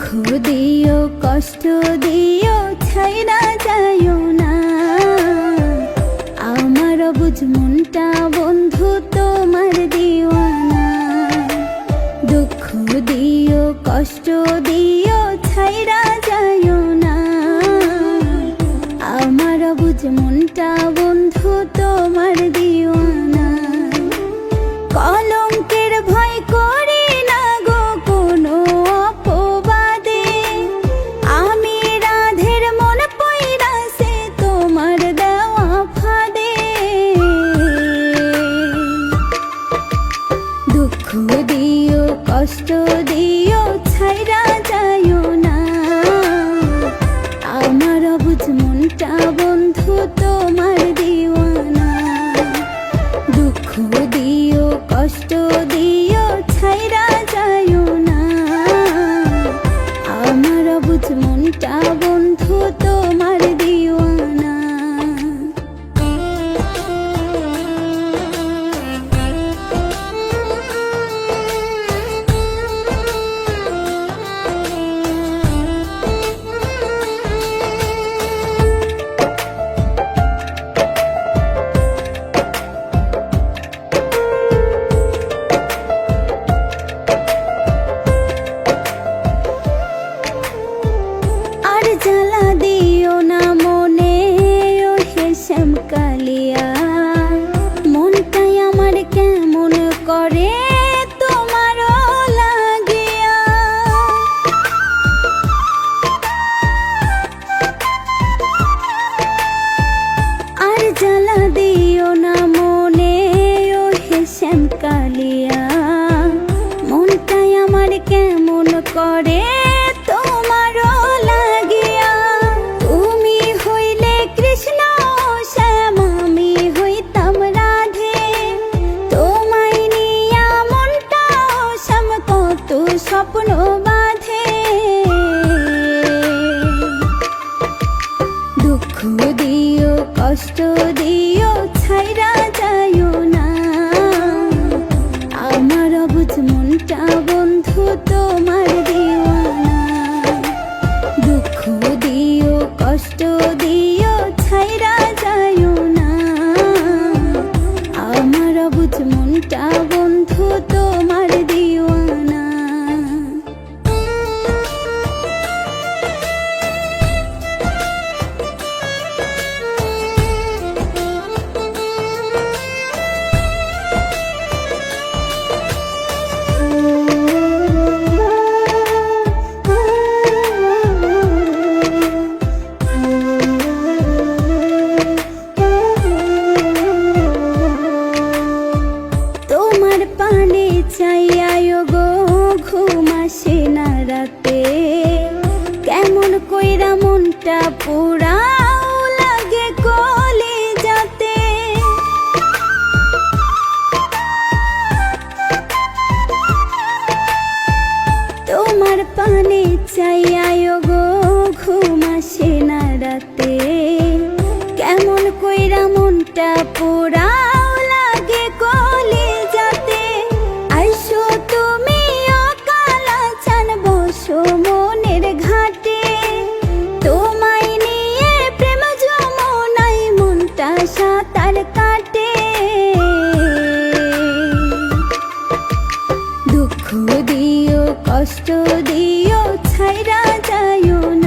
দিও কষ্ট দিও ছাইরা যাইও না আমার বুঝ মনটা বন্ধু তোমার দিওয়ানা। দুঃখ দিও কষ্ট দিও ছাইরা যাইও না আমার বুঝ মনটা বন্ধু তোমার দিওয়ানা। কলঙ্কের ভয় করি না গো কোনো অপবাদে, আমি রাধের মন পইরাছে তোমার দেওয়া ফাঁদে। দুঃখ দিও কষ্ট দিও ছাইরা যাইও না আমার বুঝ মনটা বন্ধু তোমার দিওয়ানা। দুঃখ দিও কষ্ট দিও ছাইরা যাইও না আমার বুঝ মনটা বন্ধু তোমার দিওয়ানা। জ্বালা দিও না মনে ও হেসম কালিয়া, মনটাই আমার কেমন করে তোমারও লাগিয়া। আর জ্বালা দিও না মনে ও হেসম কালিয়া, মনটাই আমার কেমন করে তোমারও লাগিয়া। তুমি হইলে কৃষ্ণ শ্যাম আমি হইতাম রাধে, তোমায় নিয়া মনটা শ্যাম কত স্বপ্ন বাঁধে। দুঃখ দিও কষ্ট দিও ছাইরা যাইও না আমার বুঝ মনটা বন্ধু তোমার দিওয়ানা। দুঃখ দিও কষ্ট দিও ছাইরা যাইও না আমার বুঝ মনটা বন্ধু তোমার দিওয়ানা। পানে চাইয়ায় গো ঘুম আসে না রাতে, কেমন কইরা মনটা পুরাও লাগে কলিজাতে। তোমার পানে চাইয়ায় গো ঘুম আসে না রাতে, কেমন কইরা মনটা পুরাও লাগে কলিজাতে। আইসো তুমি অকালা চান বসো মনের ঘাটে, তোমায় নিয়ে প্রেম যমুনায় মনটা সাঁতার কাটে। দুঃখ দিও কষ্ট দিও ছাইরা যাইও না